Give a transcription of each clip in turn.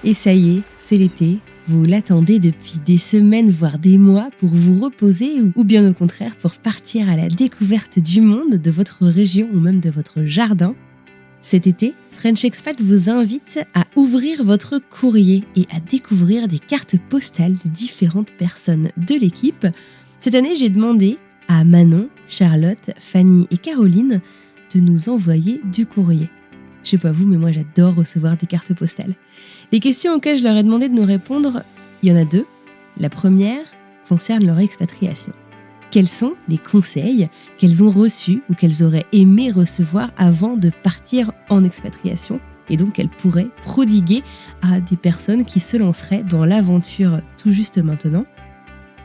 Et ça y est, c'est l'été. Vous l'attendez depuis des semaines, voire des mois, pour vous reposer ou bien au contraire pour partir à la découverte du monde, de votre région ou même de votre jardin. Cet été, French Expat vous invite à ouvrir votre courrier et à découvrir des cartes postales de différentes personnes de l'équipe. Cette année, j'ai demandé à Manon, Charlotte, Fanny et Caroline de nous envoyer du courrier. Je sais pas vous, mais moi j'adore recevoir des cartes postales. Les questions auxquelles je leur ai demandé de nous répondre, il y en a 2. La première concerne leur expatriation. Quels sont les conseils qu'elles ont reçus ou qu'elles auraient aimé recevoir avant de partir en expatriation et donc qu'elles pourraient prodiguer à des personnes qui se lanceraient dans l'aventure tout juste maintenant.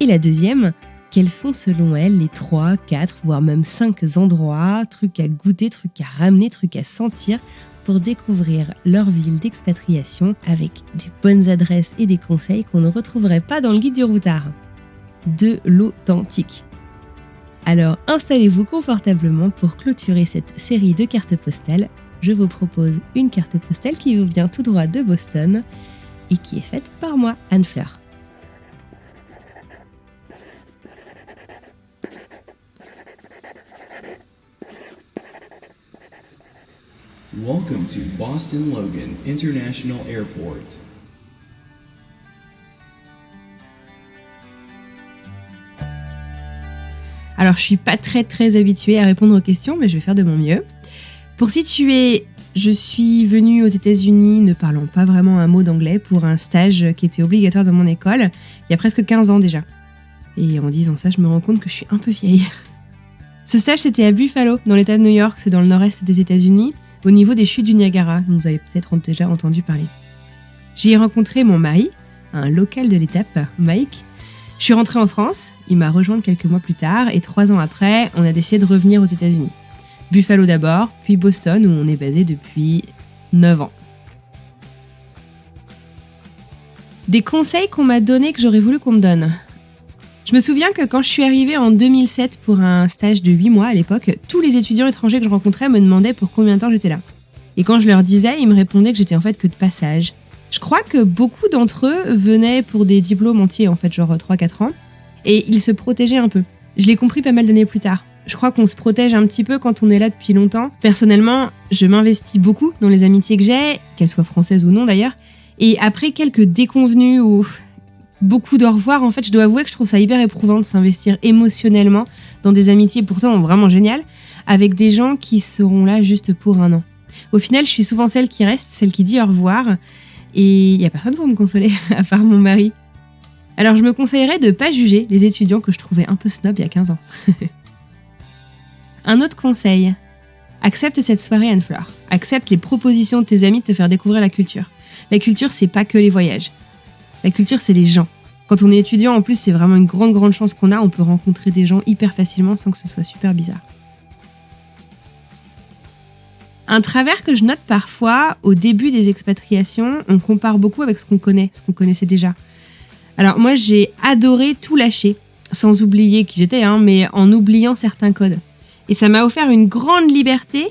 Et la deuxième, quels sont selon elles les 3, 4, voire même 5 endroits, trucs à goûter, trucs à ramener, trucs à sentir pour découvrir leur ville d'expatriation avec des bonnes adresses et des conseils qu'on ne retrouverait pas dans le guide du routard. De l'authentique. Alors installez-vous confortablement pour clôturer cette série de cartes postales. Je vous propose une carte postale qui vous vient tout droit de Boston et qui est faite par moi, Anne Fleur. Welcome to Boston Logan International Airport. Alors, je suis pas très habituée à répondre aux questions, mais je vais faire de mon mieux. Pour situer, je suis venue aux États-Unis ne parlant pas vraiment un mot d'anglais pour un stage qui était obligatoire dans mon école, il y a presque 15 ans déjà. Et en disant ça, je me rends compte que je suis un peu vieille. Ce stage, c'était à Buffalo, dans l'État de New York, c'est dans le nord-est des États-Unis, au niveau des chutes du Niagara, dont vous avez peut-être déjà entendu parler. J'y ai rencontré mon mari, un local de l'étape, Mike. Je suis rentrée en France, il m'a rejointe quelques mois plus tard, et 3 ans après, on a décidé de revenir aux États-Unis. Buffalo d'abord, puis Boston, où on est basé depuis 9 ans. Des conseils qu'on m'a donnés que j'aurais voulu qu'on me donne. Je me souviens que quand je suis arrivée en 2007 pour un stage de 8 mois à l'époque, tous les étudiants étrangers que je rencontrais me demandaient pour combien de temps j'étais là. Et quand je leur disais, ils me répondaient que j'étais en fait que de passage. Je crois que beaucoup d'entre eux venaient pour des diplômes entiers, en fait, genre 3-4 ans, et ils se protégeaient un peu. Je l'ai compris pas mal d'années plus tard. Je crois qu'on se protège un petit peu quand on est là depuis longtemps. Personnellement, je m'investis beaucoup dans les amitiés que j'ai, qu'elles soient françaises ou non d'ailleurs, et après quelques déconvenues ou beaucoup d'au revoir, en fait, je dois avouer que je trouve ça hyper éprouvant de s'investir émotionnellement dans des amitiés pourtant vraiment géniales, avec des gens qui seront là juste pour un an. Au final, je suis souvent celle qui reste, celle qui dit au revoir, et il n'y a personne pour me consoler, à part mon mari. Alors je me conseillerais de ne pas juger les étudiants que je trouvais un peu snob il y a 15 ans. Un autre conseil, accepte cette soirée Anne Fleur. Accepte les propositions de tes amis de te faire découvrir la culture. La culture, c'est pas que les voyages. La culture, c'est les gens. Quand on est étudiant, en plus, c'est vraiment une grande chance qu'on a. On peut rencontrer des gens hyper facilement sans que ce soit super bizarre. Un travers que je note parfois, au début des expatriations, on compare beaucoup avec ce qu'on connaît, ce qu'on connaissait déjà. Alors moi, j'ai adoré tout lâcher, sans oublier qui j'étais, mais en oubliant certains codes. Et ça m'a offert une grande liberté,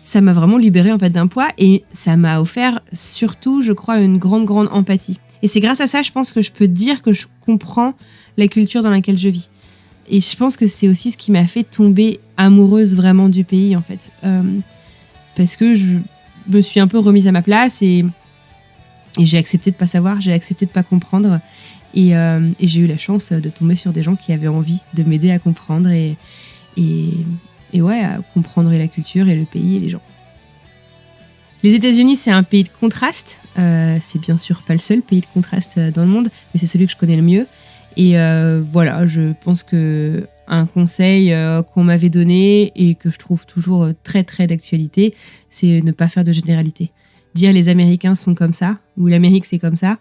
ça m'a vraiment libérée en fait d'un poids, et ça m'a offert surtout, je crois, une grande empathie. Et c'est grâce à ça, je pense, que je peux dire que je comprends la culture dans laquelle je vis. Et je pense que c'est aussi ce qui m'a fait tomber amoureuse vraiment du pays, en fait. Parce que je me suis un peu remise à ma place et j'ai accepté de pas savoir, j'ai accepté de pas comprendre. Et j'ai eu la chance de tomber sur des gens qui avaient envie de m'aider à comprendre et à comprendre la culture et le pays et les gens. Les États-Unis, c'est un pays de contraste. C'est bien sûr pas le seul pays de contraste dans le monde, mais c'est celui que je connais le mieux. Et voilà, je pense que un conseil qu'on m'avait donné et que je trouve toujours très d'actualité, c'est ne pas faire de généralité. Dire les Américains sont comme ça ou l'Amérique c'est comme ça,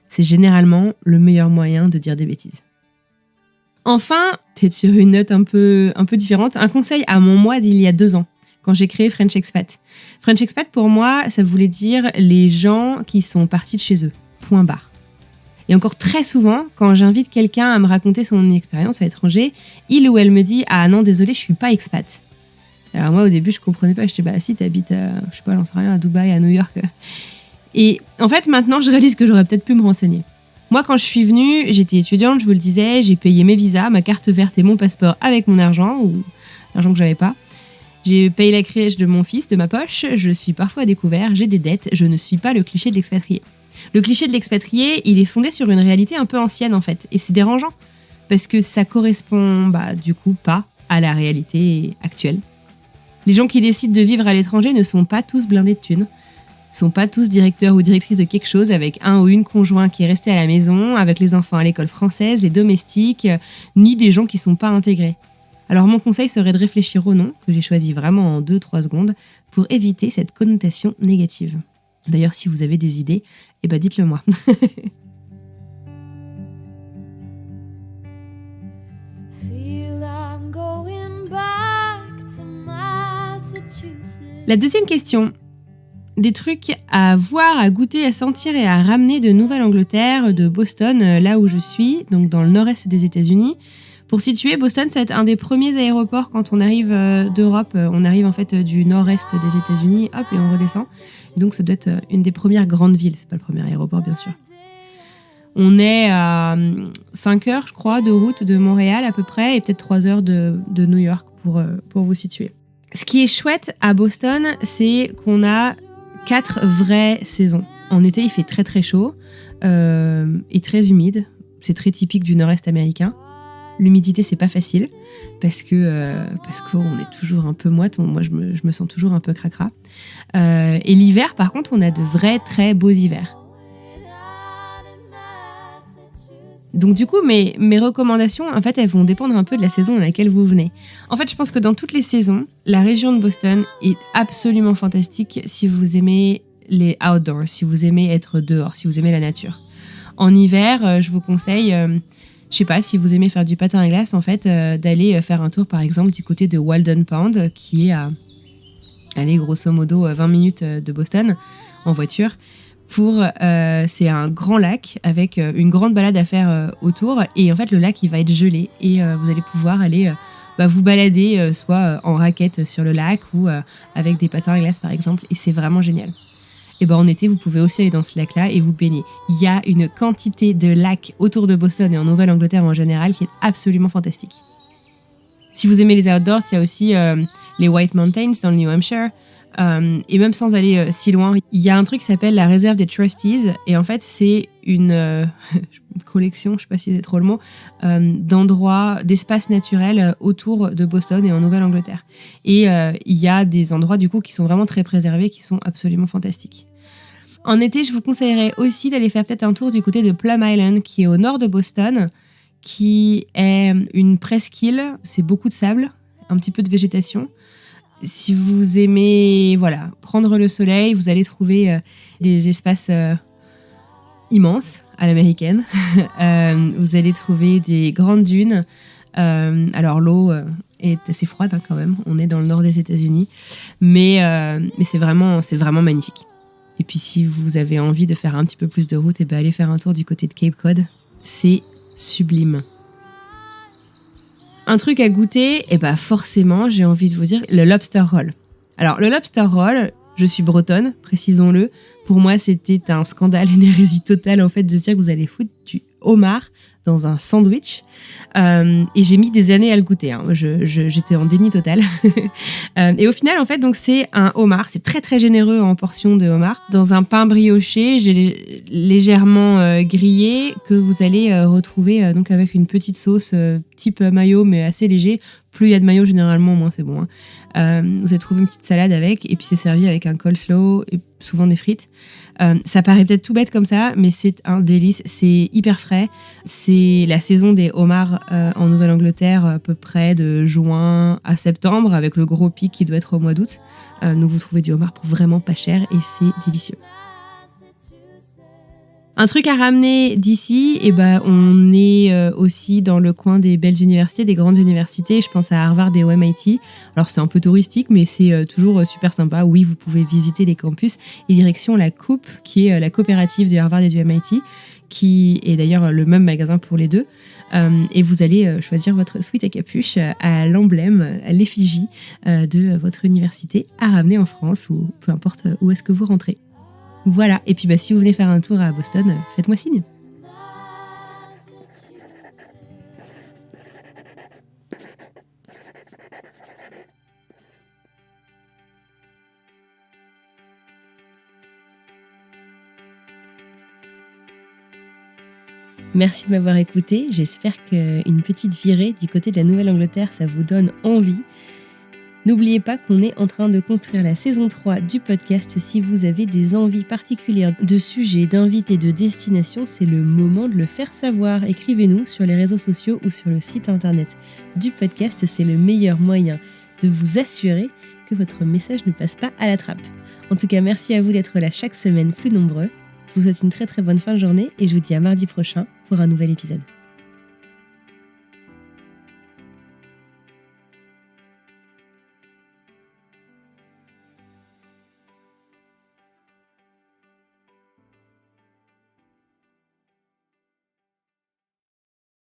c'est généralement le meilleur moyen de dire des bêtises. Enfin, peut-être sur une note un peu différente, un conseil à mon moi d'il y a 2 ans, quand j'ai créé French Expat. French Expat, pour moi, ça voulait dire les gens qui sont partis de chez eux. Point barre. Et encore très souvent, quand j'invite quelqu'un à me raconter son expérience à l'étranger, il ou elle me dit « Ah non, désolé, je suis pas expat ». Alors moi, au début, je comprenais pas. J'étais « Bah si, t'habites, je sais pas, j'en sais rien, à Dubaï, à New York ». Et en fait, maintenant, je réalise que j'aurais peut-être pu me renseigner. Moi, quand je suis venue, j'étais étudiante, je vous le disais, j'ai payé mes visas, ma carte verte et mon passeport avec mon argent, ou l'argent que j'avais pas. J'ai payé la crèche de mon fils de ma poche, je suis parfois à découvert, j'ai des dettes, je ne suis pas le cliché de l'expatrié. Le cliché de l'expatrié, il est fondé sur une réalité un peu ancienne en fait, et c'est dérangeant, parce que ça correspond du coup pas à la réalité actuelle. Les gens qui décident de vivre à l'étranger ne sont pas tous blindés de thunes, sont pas tous directeurs ou directrices de quelque chose avec un ou une conjoint qui est resté à la maison, avec les enfants à l'école française, les domestiques, ni des gens qui sont pas intégrés. Alors mon conseil serait de réfléchir au nom, que j'ai choisi vraiment en 2-3 secondes, pour éviter cette connotation négative. D'ailleurs, si vous avez des idées, dites-le moi. La deuxième question. Des trucs à voir, à goûter, à sentir et à ramener de Nouvelle-Angleterre, de Boston, là où je suis, donc dans le nord-est des États-Unis. Pour situer, Boston, ça va être un des premiers aéroports quand on arrive d'Europe. On arrive en fait du nord-est des États-Unis, hop, et on redescend. Donc ça doit être une des premières grandes villes. C'est pas le premier aéroport, bien sûr. On est à 5 heures, je crois, de route de Montréal à peu près, et peut-être 3 heures de New York pour vous situer. Ce qui est chouette à Boston, c'est qu'on a 4 vraies saisons. En été, il fait très très chaud et très humide. C'est très typique du nord-est américain. L'humidité, c'est pas facile parce qu'on est toujours un peu moite. Moi, je me sens toujours un peu cracra. Et l'hiver, par contre, on a de vrais très beaux hivers. Donc du coup, mes recommandations, en fait, elles vont dépendre un peu de la saison dans laquelle vous venez. En fait, je pense que dans toutes les saisons, la région de Boston est absolument fantastique si vous aimez les outdoors, si vous aimez être dehors, si vous aimez la nature. En hiver, je vous conseille, je sais pas, si vous aimez faire du patin à glace, en fait, d'aller faire un tour, par exemple, du côté de Walden Pond, qui est à, grosso modo, 20 minutes de Boston en voiture. C'est un grand lac avec une grande balade à faire autour, et en fait le lac il va être gelé et vous allez pouvoir aller vous balader soit en raquette sur le lac ou avec des patins à glace par exemple, et c'est vraiment génial. Et en été vous pouvez aussi aller dans ce lac là et vous baigner. Il y a une quantité de lacs autour de Boston et en Nouvelle-Angleterre en général qui est absolument fantastique. Si vous aimez les outdoors, il y a aussi les White Mountains dans le New Hampshire. Et même sans aller si loin, il y a un truc qui s'appelle la réserve des Trustees, et en fait c'est une collection, je sais pas si c'est trop le mot, d'endroits, d'espaces naturels autour de Boston et en Nouvelle-Angleterre. Et il y a des endroits du coup qui sont vraiment très préservés, qui sont absolument fantastiques. En été, je vous conseillerais aussi d'aller faire peut-être un tour du côté de Plum Island, qui est au nord de Boston, qui est une presqu'île, c'est beaucoup de sable, un petit peu de végétation. Si vous aimez prendre le soleil, vous allez trouver des espaces immenses à l'américaine. Vous allez trouver des grandes dunes. Alors l'eau est assez froide quand même. On est dans le nord des États-Unis, mais c'est vraiment magnifique. Et puis si vous avez envie de faire un petit peu plus de route, allez faire un tour du côté de Cape Cod. C'est sublime. Un truc à goûter, forcément, j'ai envie de vous dire, le lobster roll. Alors, le lobster roll, je suis bretonne, précisons-le. Pour moi, c'était un scandale, une hérésie totale, en fait, de se dire que vous allez foutre du homard dans un sandwich. Et j'ai mis des années à le goûter. J'étais en déni total. Et au final, en fait, donc c'est un homard. C'est très, très généreux en portions de homard. Dans un pain brioché, légèrement grillé, que vous allez retrouver donc avec une petite sauce type mayo, mais assez léger. Plus il y a de mayo, généralement, moins c'est bon. Vous allez trouver une petite salade avec, et puis c'est servi avec un coleslaw et souvent des frites. Ça paraît peut-être tout bête comme ça, mais c'est un délice. C'est hyper frais. C'est la saison des homards en Nouvelle-Angleterre, à peu près de juin à septembre, avec le gros pic qui doit être au mois d'août. Donc vous trouvez du homard pour vraiment pas cher et c'est délicieux. Un truc à ramener d'ici, on est aussi dans le coin des belles universités, des grandes universités. Je pense à Harvard et au MIT. Alors c'est un peu touristique, mais c'est toujours super sympa. Oui, vous pouvez visiter les campus et direction la Coupe, qui est la coopérative du Harvard et du MIT, qui est d'ailleurs le même magasin pour les deux. Et vous allez choisir votre sweat à capuche à l'emblème, à l'effigie de votre université à ramener en France ou peu importe où est-ce que vous rentrez. Voilà, et puis si vous venez faire un tour à Boston, faites-moi signe. Merci de m'avoir écouté. J'espère qu'une petite virée du côté de la Nouvelle-Angleterre, ça vous donne envie. N'oubliez pas qu'on est en train de construire la saison 3 du podcast. Si vous avez des envies particulières de sujets, d'invités, de destinations, c'est le moment de le faire savoir. Écrivez-nous sur les réseaux sociaux ou sur le site internet du podcast. C'est le meilleur moyen de vous assurer que votre message ne passe pas à la trappe. En tout cas, merci à vous d'être là chaque semaine plus nombreux. Je vous souhaite une très très bonne fin de journée et je vous dis à mardi prochain pour un nouvel épisode.